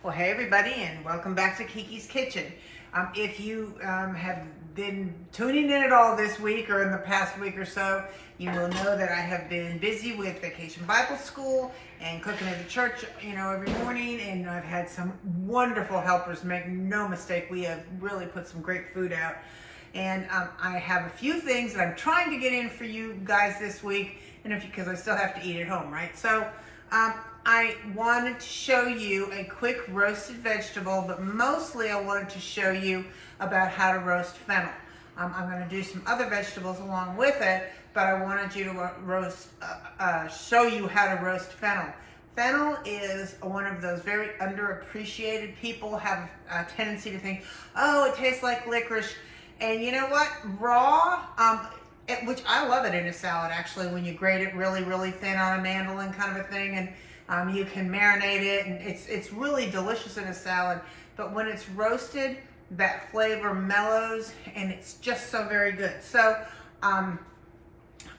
Well, hey everybody, and welcome back to Kiki's Kitchen. If you have been tuning in at all this week or in the past week or so, you will know that I have been busy with Vacation Bible School and cooking at the church, every morning, and I've had some wonderful helpers. Make no mistake, we have really put some great food out. And I have a few things that I'm trying to get in for you guys this week, and because I still have to eat at home, right? So I wanted to show you a quick roasted vegetable, but mostly I wanted to show you about how to roast fennel. I'm going to do some other vegetables along with it, but I wanted you to show you how to roast fennel. Fennel is one of those very underappreciated. People have a tendency to think, oh, it tastes like licorice. And you know what? Raw, which I love it in a salad actually, when you grate it really, really thin on a mandolin kind of a thing, and you can marinate it, and it's really delicious in a salad. But when it's roasted, that flavor mellows, and it's just so very good. So I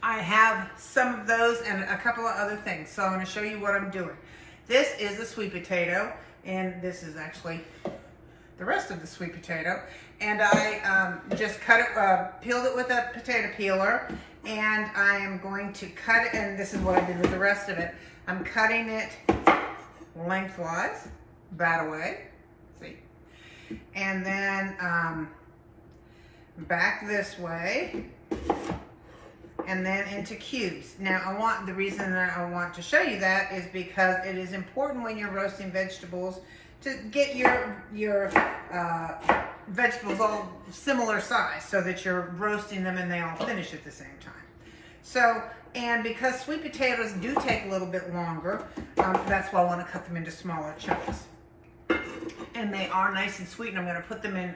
have some of those and a couple of other things. So I'm going to show you what I'm doing. This is a sweet potato, and this is actually the rest of the sweet potato. And I just cut it, peeled it with a potato peeler, and I am going to cut it, and this is what I did with the rest of it. I'm cutting it lengthwise, that way, see, and then back this way, and then into cubes. Now, the reason that I want to show you that is because it is important when you're roasting vegetables to get your vegetables all similar size so that you're roasting them and they all finish at the same time. So, and because sweet potatoes do take a little bit longer, that's why I want to cut them into smaller chunks. And they are nice and sweet, and I'm going to put them in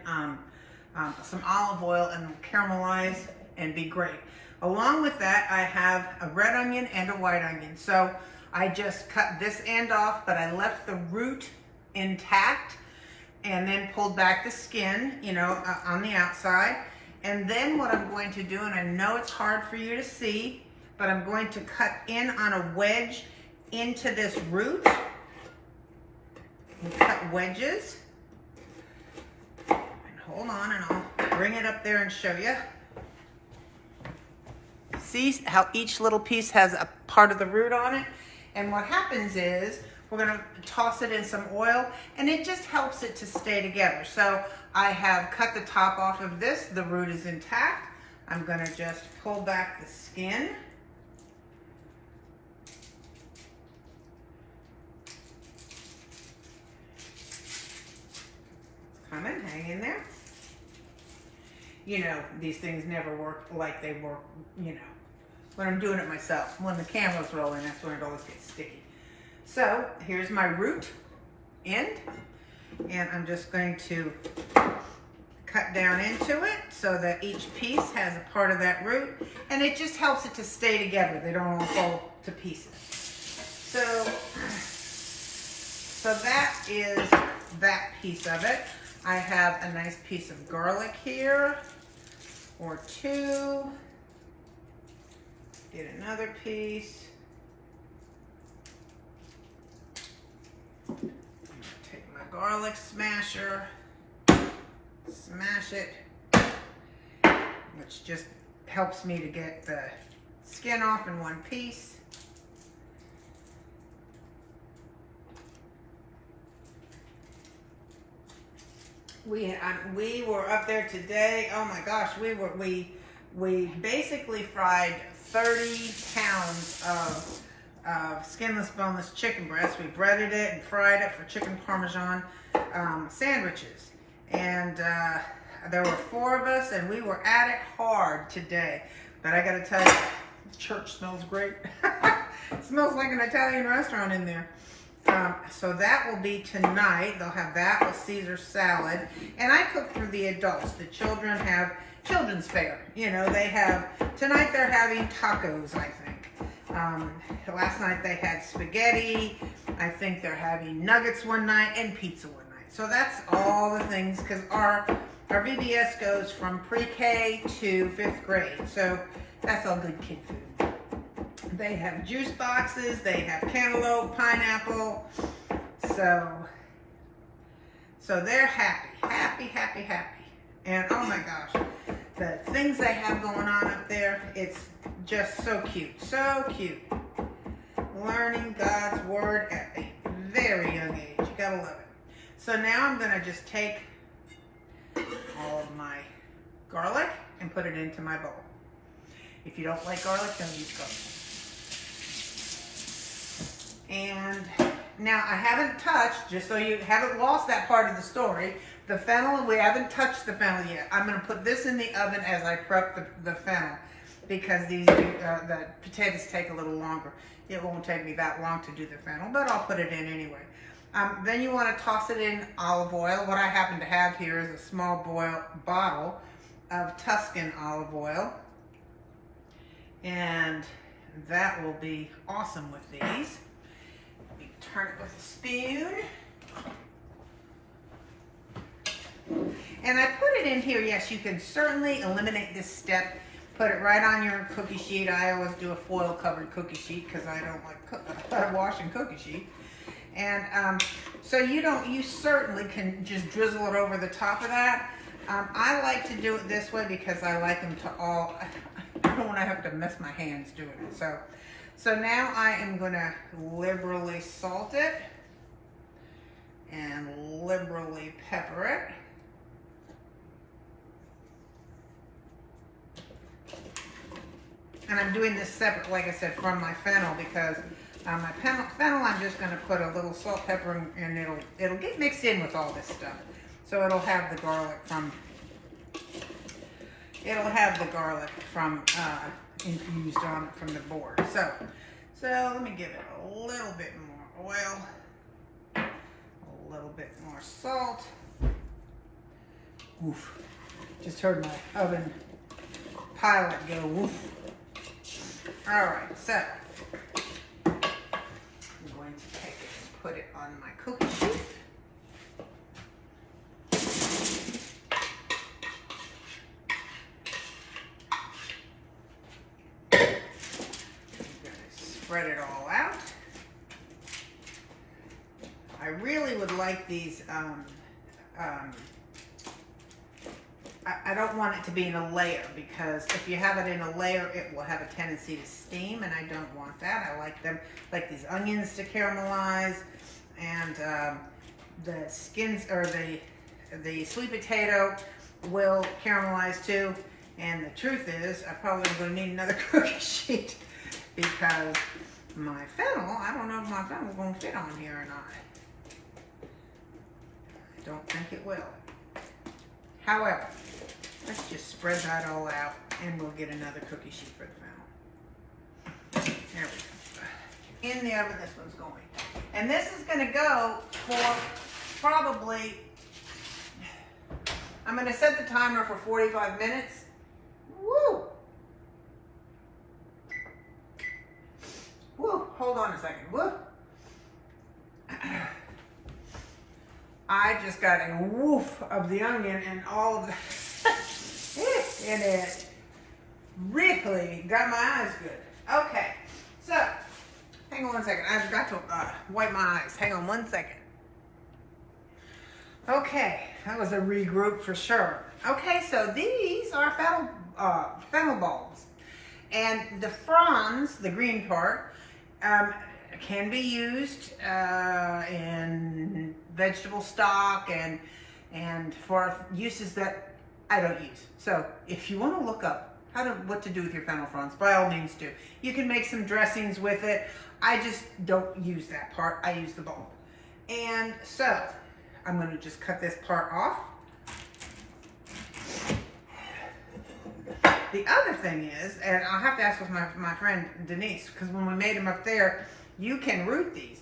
some olive oil and caramelize and be great. Along with that, I have a red onion and a white onion. So I just cut this end off, but I left the root intact and then pulled back the skin, on the outside. And then what I'm going to do, and I know it's hard for you to see, but I'm going to cut in on a wedge into this root. And cut wedges. And hold on, and I'll bring it up there and show you. See how each little piece has a part of the root on it? And what happens is, we're going to toss it in some oil, and it just helps it to stay together. So I have cut the top off of this. The root is intact. I'm going to just pull back the skin. It's coming, hang in there. These things never work like they work, when I'm doing it myself. When the camera's rolling, that's when it always gets sticky. So here's my root end, and I'm just going to cut down into it so that each piece has a part of that root, and it just helps it to stay together. They don't all fall to pieces. So that is that piece of it. I have a nice piece of garlic here, or two. Get another piece. Take my garlic smasher, smash it, which just helps me to get the skin off in one piece. We were up there today. Oh my gosh, we basically fried 30 pounds of skinless, boneless chicken breast. We breaded it and fried it for chicken parmesan sandwiches. And there were 4 of us, and we were at it hard today. But I gotta tell you, the church smells great. It smells like an Italian restaurant in there. So that will be tonight. They'll have that with Caesar salad. And I cook for the adults. The children have children's fare. Tonight they're having tacos, I think. Last night they had spaghetti. I think they're having nuggets one night and pizza one night. So that's all the things, because our VBS goes from pre-K to 5th grade. So that's all good kid food. They have juice boxes, they have cantaloupe, pineapple. So So they're happy, happy, happy, happy. And oh my gosh, the things they have going on up there, it's just so cute, so cute. Learning God's word at a very young age. You gotta love it. So now I'm gonna just take all of my garlic and put it into my bowl. If you don't like garlic, don't use garlic. And now I haven't touched, just so you haven't lost that part of the story, the fennel, we haven't touched the fennel yet. I'm going to put this in the oven as I prep the fennel, because these the potatoes take a little longer. It won't take me that long to do the fennel, but I'll put it in anyway. Then you want to toss it in olive oil. What I happen to have here is a small bottle of Tuscan olive oil. And that will be awesome with these. You turn it with a spoon. And I put it in here. Yes, you can certainly eliminate this step. Put it right on your cookie sheet. I always do a foil covered cookie sheet because I don't like washing cookie sheet. And so you certainly can just drizzle it over the top of that. I like to do it this way because I like them to all, I don't want to have to mess my hands doing it. So now I am going to liberally salt it and liberally pepper it. And I'm doing this separate, like I said, from my fennel, because my fennel I'm just going to put a little salt, pepper, and it'll get mixed in with all this stuff. So it'll have the garlic from infused on it from the board. So let me give it a little bit more oil, a little bit more salt. Oof! Just heard my oven pilot go woof. All right, so I'm going to take it and put it on my cookie sheet. Spread it all out. I really would like these, I don't want it to be in a layer, because if you have it in a layer, it will have a tendency to steam, and I don't want that. I like them, like these onions, to caramelize, and the skins, or the sweet potato will caramelize too. And the truth is, I probably am going to need another cookie sheet, because my fennel, I don't know if my fennel is going to fit on here or not. I don't think it will. However, let's just spread that all out, and we'll get another cookie sheet for the fennel. There we go. In the oven, this one's going. And this is going to go for probably, I'm going to set the timer for 45 minutes. Woo! Woo, hold on a second. Woo. I just got a woof of the onion and all of the and it really got my eyes good. Okay, so hang on one second. I've got to wipe my eyes. Hang on one second. Okay, that was a regroup for sure. Okay, so these are fennel bulbs, and the fronds, the green part, can be used in vegetable stock and for uses that I don't use. So if you want to look up what to do with your fennel fronds, by all means do. You can make some dressings with it. I just don't use that part. I use the bulb. And so I'm going to just cut this part off. The other thing is, and I'll have to ask with my friend Denise, because when we made them up there, you can root these.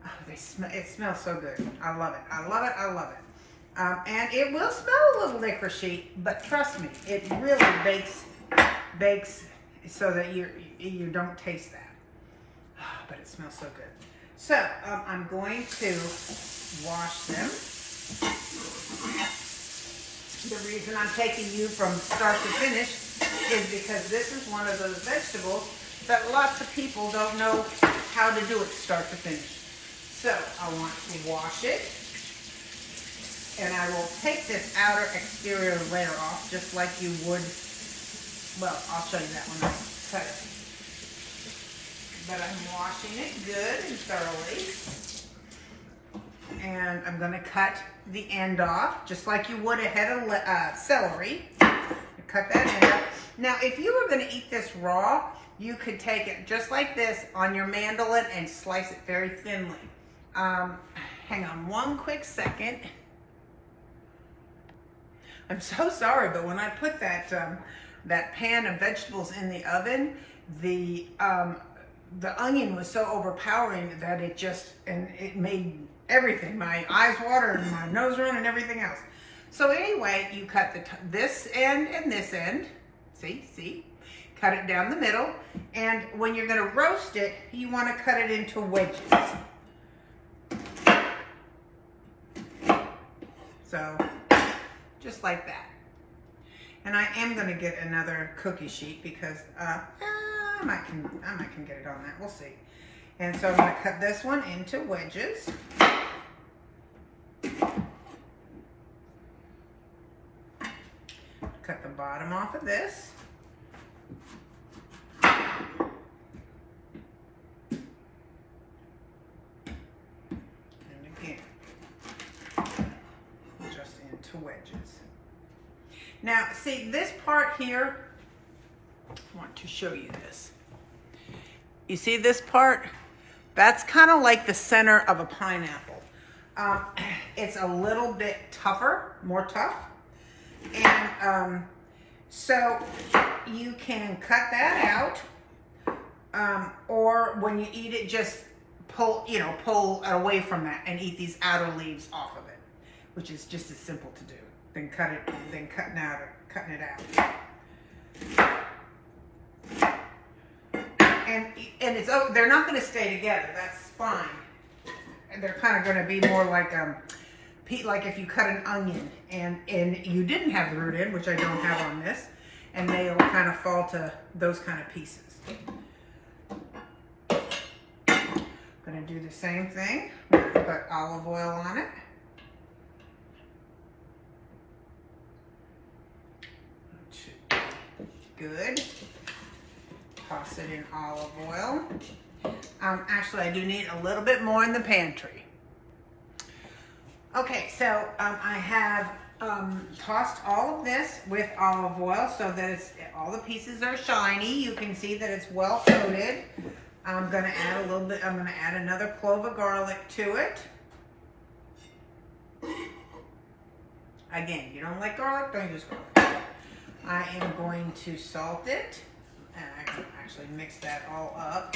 Oh, it smells so good. I love it. I love it. I love it. And it will smell a little licorice, but trust me, it really bakes so that you don't taste that. Oh, but it smells so good. So I'm going to wash them. The reason I'm taking you from start to finish is because this is one of those vegetables that lots of people don't know how to do it start to finish. So I want to wash it. And I will take this outer exterior layer off just like you would, well, I'll show you that when I cut it. But I'm washing it good and thoroughly. And I'm going to cut the end off just like you would a head of celery. Cut that end off. Now, if you were going to eat this raw, you could take it just like this on your mandolin and slice it very thinly. Hang on one quick second. I'm so sorry, but when I put that that pan of vegetables in the oven, the onion was so overpowering that it made everything, my eyes water and my nose run and everything else. So anyway, you cut this end and this end. See? Cut it down the middle. And when you're going to roast it, you want to cut it into wedges. So, just like that. And I am going to get another cookie sheet because I might can get it on that. We'll see. And so I'm going to cut this one into wedges. Cut the bottom off of this. And again, just into wedges. Now, see this part here, I want to show you this. You see this part? That's kind of like the center of a pineapple. It's a little bit tougher, more tough. And so you can cut that out, or when you eat it, just pull away from that and eat these outer leaves off of it, which is just as simple to do. Then cutting it out. And they're not going to stay together. That's fine. And they're kind of going to be more like if you cut an onion and you didn't have the root in, which I don't have on this, and they'll kind of fall to those kind of pieces. I'm going to do the same thing. I'm going to put olive oil on it. Good. Toss it in olive oil. Actually, I do need a little bit more in the pantry. Okay, so I have tossed all of this with olive oil so that all the pieces are shiny. You can see that it's well coated. I'm going to add another clove of garlic to it. Again, you don't like garlic, don't use garlic. I am going to salt it, and I can actually mix that all up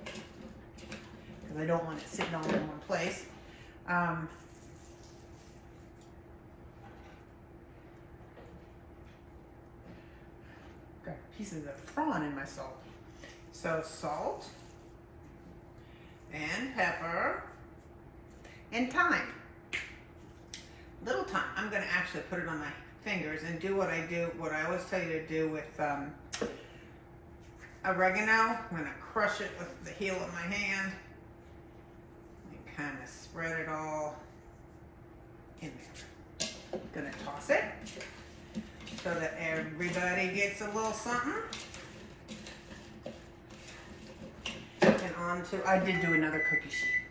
because I don't want it sitting all in one place. Got pieces of frond in my salt. So salt and pepper and thyme. Little thyme. I'm going to actually put it on my fingers and do what I always tell you to do with oregano. I'm going to crush it with the heel of my hand and kind of spread it all in there. I'm going to toss it so that everybody gets a little something. And I did do another cookie sheet.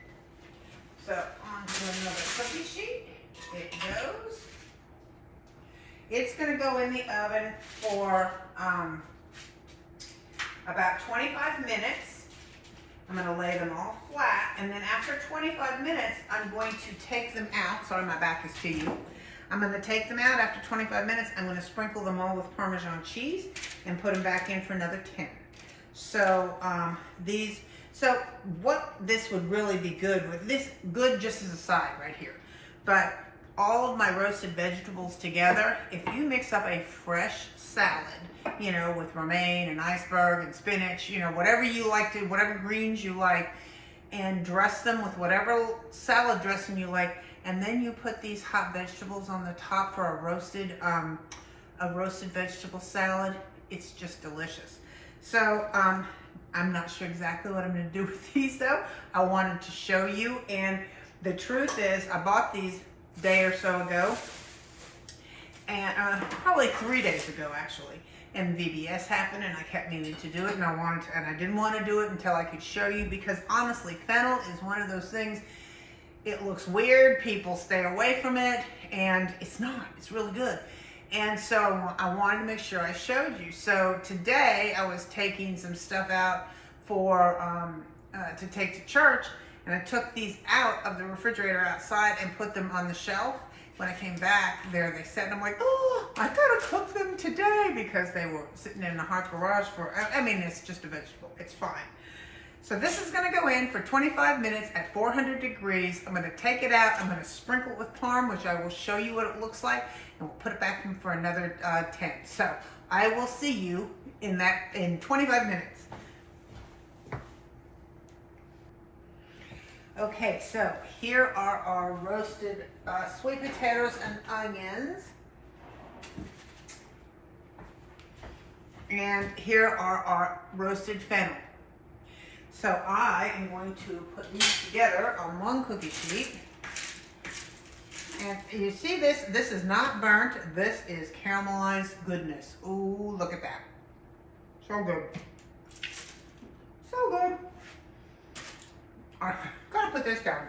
So onto another cookie sheet it goes. It's going to go in the oven for about 25 minutes. I'm going to lay them all flat, and then after 25 minutes, I'm going to take them out. Sorry, my back is to you. I'm going to take them out after 25 minutes. I'm going to sprinkle them all with Parmesan cheese and put them back in for another 10. So so what this would really be good with, good just as a side right here, but all of my roasted vegetables together, if you mix up a fresh salad, with romaine and iceberg and spinach, whatever you like to, whatever greens you like, and dress them with whatever salad dressing you like, and then you put these hot vegetables on the top for a roasted vegetable salad, it's just delicious. So I'm not sure exactly what I'm going to do with these though. I wanted to show you, and the truth is I bought these day or so ago, and probably 3 days ago actually. And VBS happened, and I kept meaning to do it, and I didn't want to do it until I could show you, because honestly, fennel is one of those things. It looks weird, people stay away from it, and it's not. It's really good. And so I wanted to make sure I showed you. So today I was taking some stuff out for to take to church, and I took these out of the refrigerator outside and put them on the shelf. When I came back, there they sat, and I'm like, oh, I gotta cook them today, because they were sitting in the hot garage for, I mean, it's just a vegetable. It's fine. So this is gonna go in for 25 minutes at 400 degrees. I'm gonna take it out. I'm gonna sprinkle it with parm, which I will show you what it looks like, and we'll put it back in for another 10. So I will see you in 25 minutes. Okay, so here are our roasted sweet potatoes and onions. And here are our roasted fennel. So I am going to put these together on one cookie sheet. And you see this is not burnt. This is caramelized goodness. Ooh, look at that. So good. So good. I'm gonna put this down.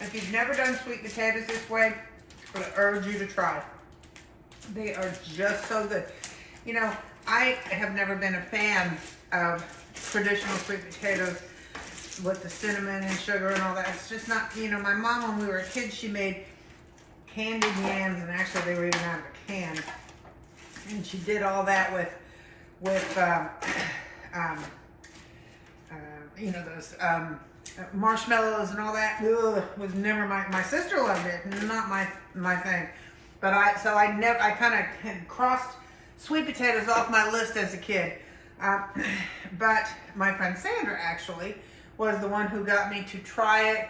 If you've never done sweet potatoes this way, I would urge you to try. They are just so good. You know, I have never been a fan of traditional sweet potatoes with the cinnamon and sugar and all that. It's just not, you know, my mom, when we were kids, she made candied yams, and actually they were even out of a can. And she did all that with you know, those marshmallows and all that. Ugh, was never my sister loved it, not my thing. But I kind of had crossed sweet potatoes off my list as a kid. But my friend Sandra actually was the one who got me to try it,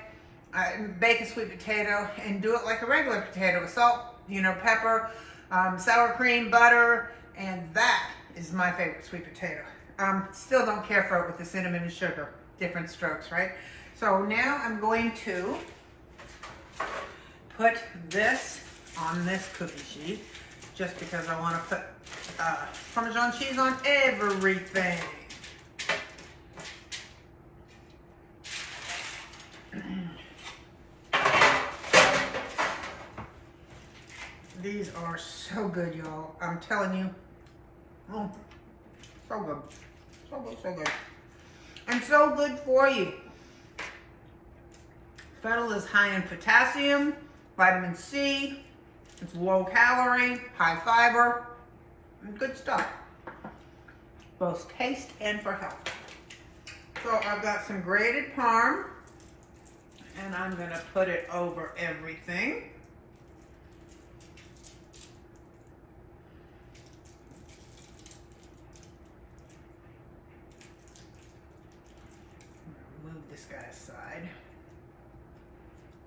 bake a sweet potato and do it like a regular potato with salt, you know, pepper, sour cream, butter, and that is my favorite sweet potato. Still don't care for it with the cinnamon and sugar. Different strokes, right? So now I'm going to put this on this cookie sheet, just because I want to put Parmesan cheese on everything. These are so good, y'all. I'm telling you. Oh, so good. So good, so good. And so good for you. Fennel is high in potassium, vitamin C. It's low calorie, high fiber, and good stuff. Both taste and for health. So I've got some grated parm, and I'm gonna put it over everything. Move this guy aside.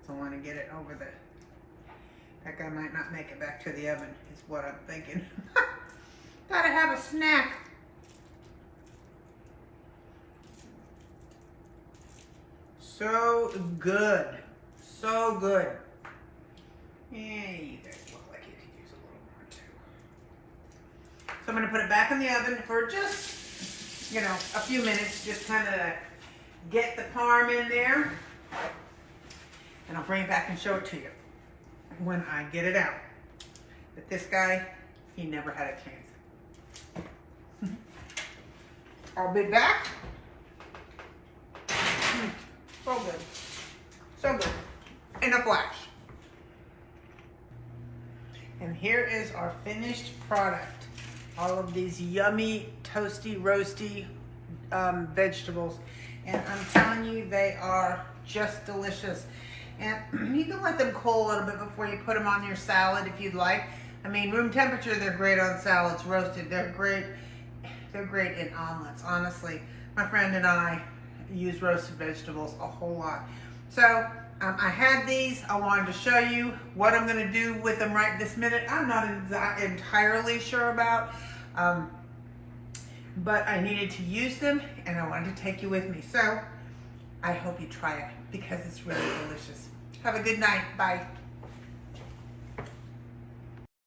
So I want to get it over the, that guy might not make it back to the oven, is what I'm thinking. Gotta have a snack. So good. So good. Yeah, you guys look like you could use a little more too. So I'm gonna put it back in the oven for just, you know, a few minutes, just kind of get the parm in there. And I'll bring it back and show it to you when I get it out. But this guy, he never had a chance. I'll be back. So good. So good. In a flash. And here is our finished product. All of these yummy, toasty, roasty vegetables. And I'm telling you, they are just delicious. And you can let them cool a little bit before you put them on your salad if you'd like. I mean, room temperature, they're great on salads. Roasted, they're great. They're great in omelets, honestly. My friend and I use roasted vegetables a whole lot. So I had these. I wanted to show you what I'm going to do with them right this minute. I'm not entirely sure about, but I needed to use them, and I wanted to take you with me. So I hope you try it because it's really delicious. Have a good night. Bye.